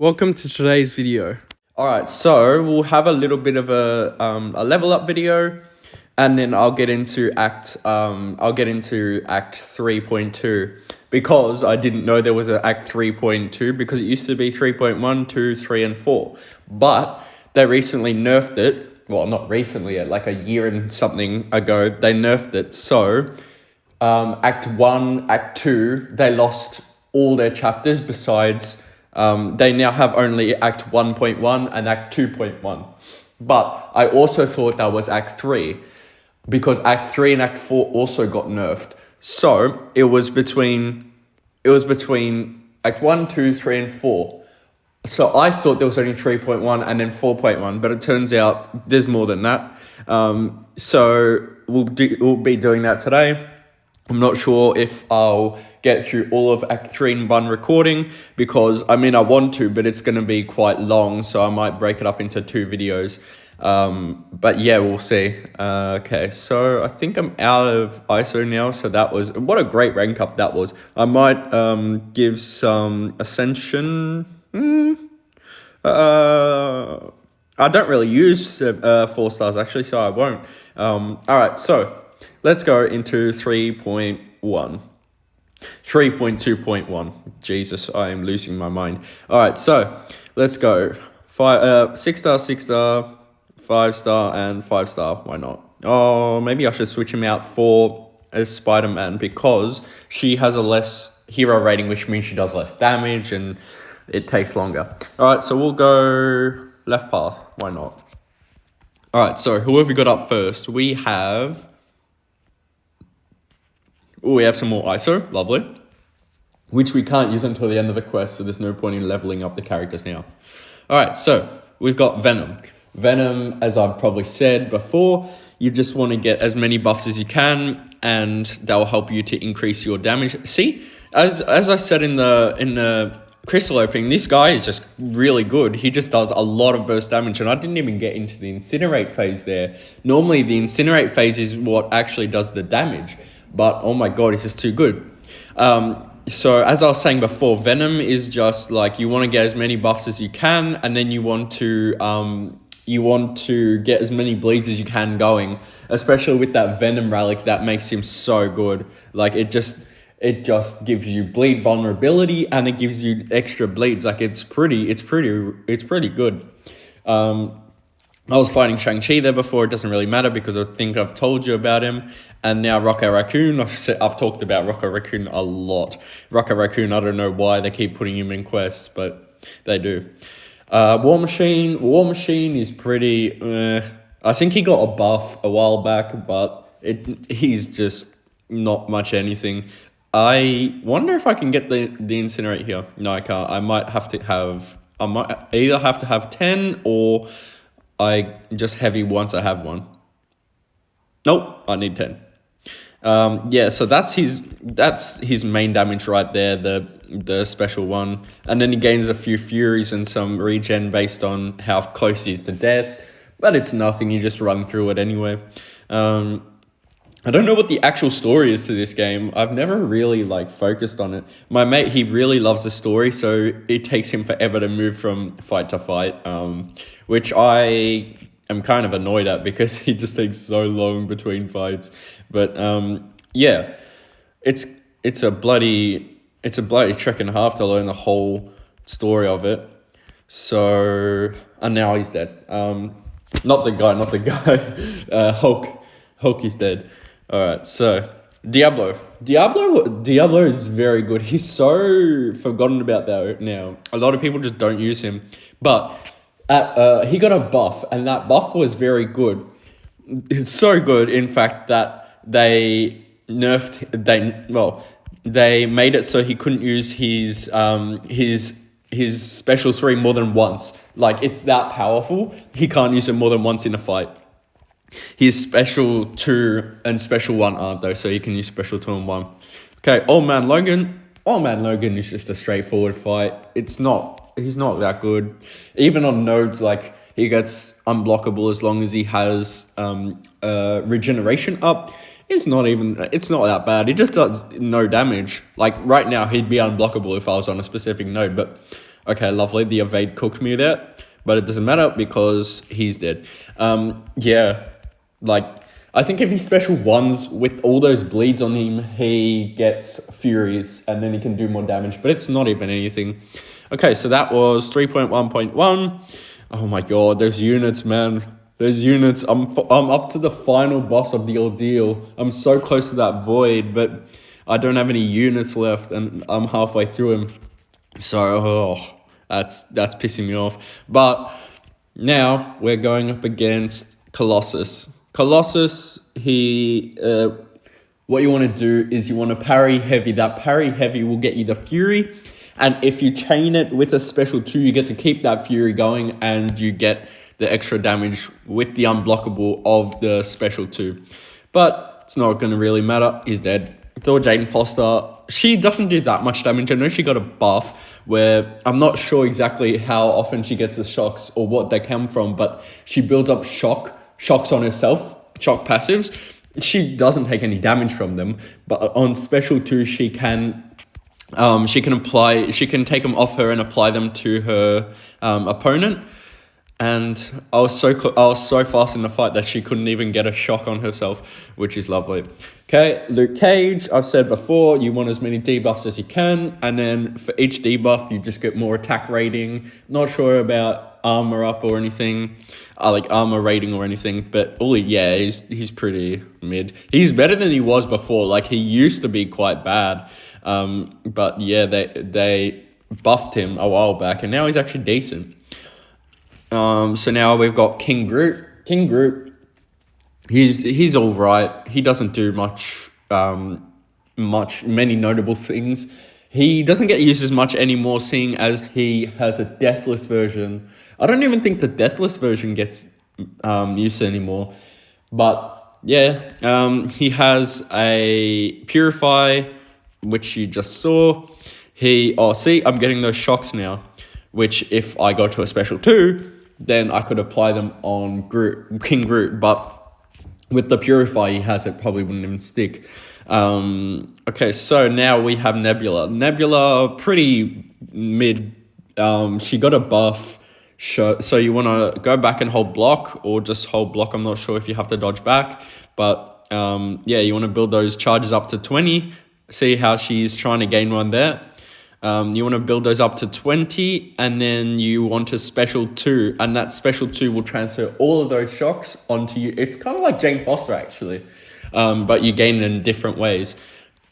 Welcome to today's video. Alright, so we'll have a little bit of a level up video, and then I'll get into Act 3.2 because I didn't know there was an Act 3.2 because it used to be 3.1, 2, 3, and 4. But they recently nerfed it. Well, not recently, like a year and something ago, they nerfed it. So Act 1, Act 2, they lost all their chapters besides they now have only Act 1.1 and Act 2.1. But I also thought that was Act 3 because Act 3 and Act 4 also got nerfed. So it was between Act 1, 2, 3, and 4. So I thought there was only 3.1 and then 4.1, but it turns out there's more than that. So we'll be doing that today. I'm not sure if I'll get through all of Act 3 in one recording because, I want to, but it's going to be quite long, so I might break it up into 2 videos. But yeah, we'll see. Okay, so I think I'm out of ISO now, so that was... What a great rank up that was. I might give some Ascension... I don't really use 4 stars, actually, so I won't. Alright, so... Let's go into 3.1. 3.2.1. Jesus, I am losing my mind. All right, so let's go. 6 star, 6 star, 5 star, and 5 star. Why not? Oh, maybe I should switch him out for a Spider-Man because she has a less hero rating, which means she does less damage and it takes longer. All right, so we'll go left path. Why not? All right, so who have we got up first? We have some more ISO, lovely. Which we can't use until the end of the quest, so there's no point in leveling up the characters now. Alright, so we've got Venom. Venom, as I've probably said before, you just want to get as many buffs as you can, and that will help you to increase your damage. See, as I said in the crystal opening, this guy is just really good. He just does a lot of burst damage, and I didn't even get into the incinerate phase there. Normally, the incinerate phase is what actually does the damage. But, oh my god, it's just too good. So, as I was saying before, Venom is just like, you want to get as many buffs as you can, and then you want to get as many bleeds as you can going, especially with that Venom relic that makes him so good. Like, it just gives you bleed vulnerability, and it gives you extra bleeds. Like, it's pretty good. I was fighting Shang-Chi there before. It doesn't really matter because I think I've told you about him. And now Rocket Raccoon. I've talked about Rocket Raccoon a lot. Rocket Raccoon, I don't know why they keep putting him in quests, but they do. War Machine. War Machine is pretty... I think he got a buff a while back, but he's just not much anything. I wonder if I can get the Incinerate here. No, I can't. I might either have to have 10 or... I just heavy once I have one. Nope, I need 10. Yeah, so that's his main damage right there, the special one. And then he gains a few furies and some regen based on how close he is to death. But it's nothing, you just run through it anyway. I don't know what the actual story is to this game. I've never really focused on it. My mate, he really loves the story, so it takes him forever to move from fight to fight, which I am kind of annoyed at because he just takes so long between fights. But yeah, it's a bloody trek and a half to learn the whole story of it. So, and now he's dead. Not the guy. Hulk is dead. All right, so Diablo is very good. He's so forgotten about that now. A lot of people just don't use him, but he got a buff, and that buff was very good. It's so good, in fact, that they made it so he couldn't use his special 3 more than once. Like, it's that powerful. He can't use it more than once in a fight. His special 2 and special 1 aren't though, so you can use special 2 and 1. Okay, Old Man Logan. Old Man Logan is just a straightforward fight. He's not that good. Even on nodes, he gets unblockable as long as he has regeneration up. It's not that bad. He just does no damage. Like right now, he'd be unblockable if I was on a specific node, but Okay, lovely. The evade cooked me there, but it doesn't matter because he's dead. Yeah, like I think if he special ones with all those bleeds on him, he gets Furies and then he can do more damage, but it's not even anything. Okay, so that was 3.1.1. Oh my god, those units, man. Those units. I'm up to the final boss of the ordeal. I'm so close to that void, but I don't have any units left, and I'm halfway through him. So that's pissing me off. But now we're going up against Colossus. Colossus, what you want to do is you want to parry heavy. That parry heavy will get you the Fury. And if you chain it with a special 2, you get to keep that Fury going and you get the extra damage with the unblockable of the special 2. But it's not going to really matter. He's dead. Thor Jane Foster, she doesn't do that much damage. I know she got a buff where I'm not sure exactly how often she gets the shocks or what they come from, but she builds up shocks on herself, shock passives. She doesn't take any damage from them, but on special 2, she can take them off her and apply them to her opponent. And I was so fast in the fight that she couldn't even get a shock on herself, which is lovely. Okay, Luke Cage, I've said before, you want as many debuffs as you can, and then for each debuff, you just get more attack rating. Not sure about armor up or anything, like armor rating or anything, but he's pretty mid. He's better than he was before. Like, he used to be quite bad, but yeah, they buffed him a while back, and now he's actually decent. So now we've got King Groot. King Groot, he's all right. He doesn't do many notable things. He doesn't get used as much anymore, seeing as he has a deathless version. I don't even think the deathless version gets used anymore. But yeah, he has a Purify, which you just saw. I'm getting those shocks now, which if I go to a special 2, then I could apply them on King Groot, but with the Purify he has, it probably wouldn't even stick. Okay, so now we have Nebula. Nebula, pretty mid. She got a buff, so you want to go back and hold block, or just hold block. I'm not sure if you have to dodge back, but you want to build those charges up to 20. See how she's trying to gain one there. You want to build those up to 20, and then you want a special 2, and that special 2 will transfer all of those shocks onto you. It's kind of like Jane Foster, actually, but you gain it in different ways.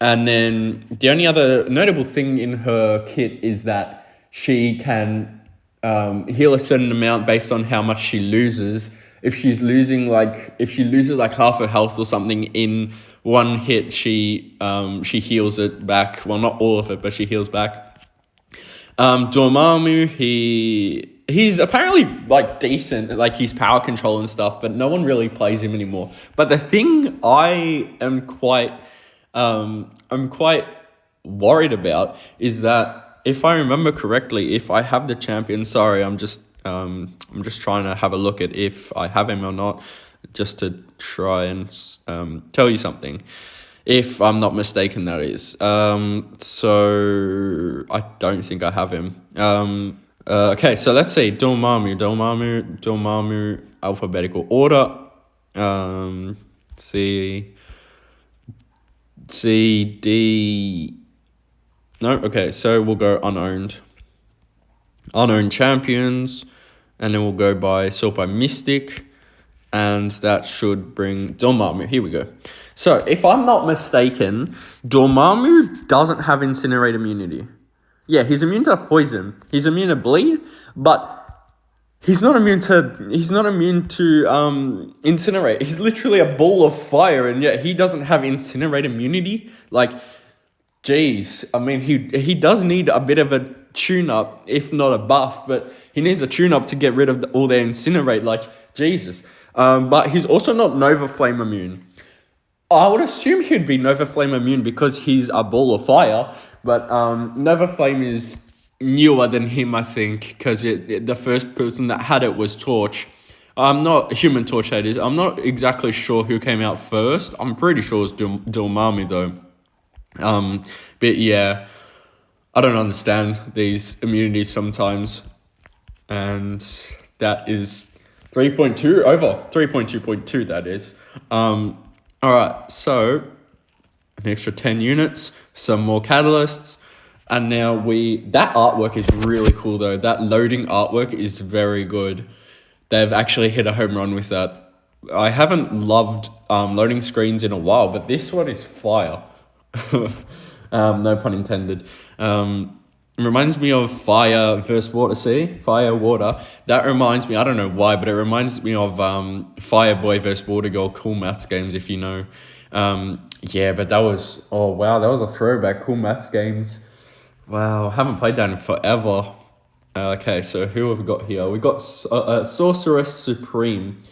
And then the only other notable thing in her kit is that she can heal a certain amount based on how much she loses. If she loses like half her health or something in one hit, she heals it back. Well, not all of it, but she heals back. Dormammu, he's apparently like decent, like he's power control and stuff, but no one really plays him anymore. But the thing I'm quite worried about is that if I remember correctly, if I have the champion, sorry, I'm just trying to have a look at if I have him or not, just to try and tell you something. If I'm not mistaken, that is. So I don't think I have him. Okay, so let's see. Dormammu, alphabetical order. C, D. No, okay, so we'll go unowned. Unowned champions, and then we'll go sort by Mystic. And that should bring Dormammu. Here we go. So, if I'm not mistaken, Dormammu doesn't have Incinerate immunity. Yeah, he's immune to poison. He's immune to bleed, but he's not immune to Incinerate. He's literally a ball of fire, and yet he doesn't have Incinerate immunity. Like, geez. I mean, he does need a bit of a tune-up, if not a buff, but he needs a tune-up to get rid of all their Incinerate. Like, Jesus. But he's also not Nova Flame immune. I would assume he'd be Nova Flame immune because he's a ball of fire, but Nova Flame is newer than him, I think, because the first person that had it was Torch. Not Human Torch, that is. I'm not exactly sure who came out first. I'm pretty sure it was Dormammu, though. But yeah. I don't understand these immunities sometimes. And that is 3.2 over 3.2.2, that is. All right, so an extra 10 units, some more catalysts. And now that artwork is really cool though. That loading artwork is very good. They've actually hit a home run with that. I haven't loved loading screens in a while, but this one is fire. No pun intended. It reminds me of Fire versus Water. See? Fire, Water. That reminds me, I don't know why, but it reminds me of Fireboy versus Water Girl Cool Maths games, if you know. Yeah, but that was, oh wow, that was a throwback. Cool Maths games. Wow, haven't played that in forever. Okay, so who have we got here? We got Sorceress Supreme.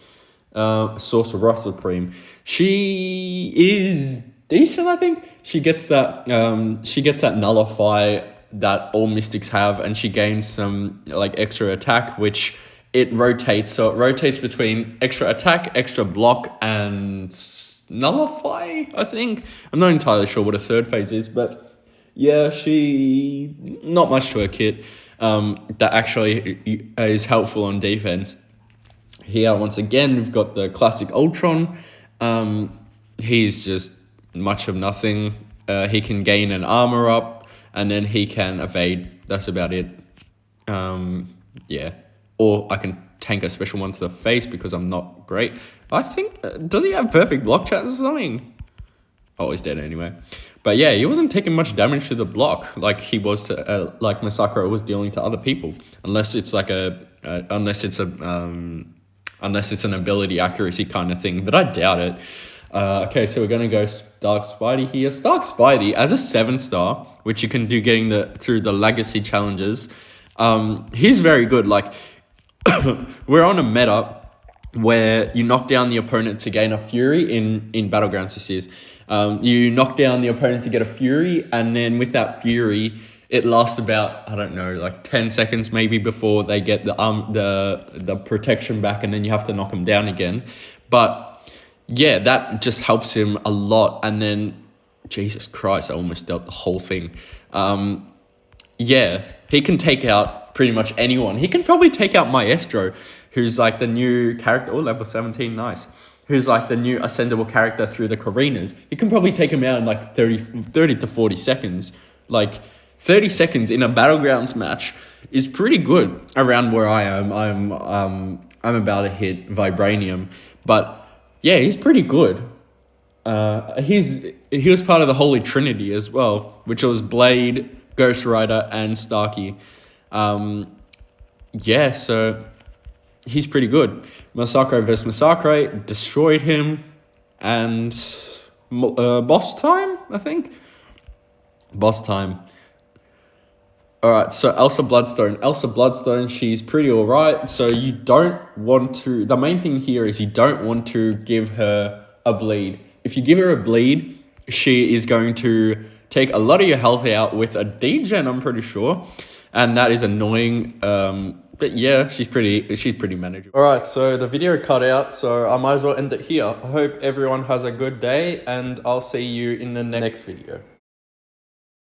Sorcerer Supreme. She is decent, I think. She gets that nullify that all mystics have, and she gains some like extra attack, which it rotates. So it rotates between extra attack, extra block, and nullify, I think. I'm not entirely sure what a third phase is, but yeah, she not much to her kit. That actually is helpful on defense. Here, once again, we've got the classic Ultron. He's just much of nothing. He can gain an armor up, and then he can evade. That's about it. Yeah. Or I can tank a special one to the face because I'm not great. I think, does he have perfect block chance or something? Oh, he's dead anyway. But yeah, he wasn't taking much damage to the block like he was to, like Massacre was dealing to other people. Unless it's like unless it's an ability accuracy kind of thing, but I doubt it. Okay, so we're gonna go Stark Spidey here. Stark Spidey as a 7-star, which you can do through the legacy challenges. He's very good. Like we're on a meta where you knock down the opponent to gain a Fury in Battlegrounds. This is you knock down the opponent to get a Fury, and then with that Fury, it lasts about, I don't know, like 10 seconds maybe before they get the protection back, and then you have to knock them down again. But yeah, that just helps him a lot. And then, Jesus Christ, I almost dealt the whole thing. Yeah, he can take out pretty much anyone. He can probably take out Maestro, who's like the new character. Oh, level 17, nice. Who's like the new ascendable character through the Carinas. He can probably take him out in like 30 to 40 seconds. Like 30 seconds in a Battlegrounds match is pretty good around where I am. I'm about to hit Vibranium, but yeah, he's pretty good. He was part of the Holy Trinity as well, which was Blade, Ghost Rider, and Starkey. Yeah, so he's pretty good. Massacre versus Massacre destroyed him, and boss time, I think. Boss time. Alright, so Elsa Bloodstone, she's pretty alright. So you don't want to... The main thing here is you don't want to give her a bleed. If you give her a bleed, she is going to take a lot of your health out with a degen, I'm pretty sure. And that is annoying. But yeah, she's pretty manageable. Alright, so the video cut out, so I might as well end it here. I hope everyone has a good day, and I'll see you in the next video.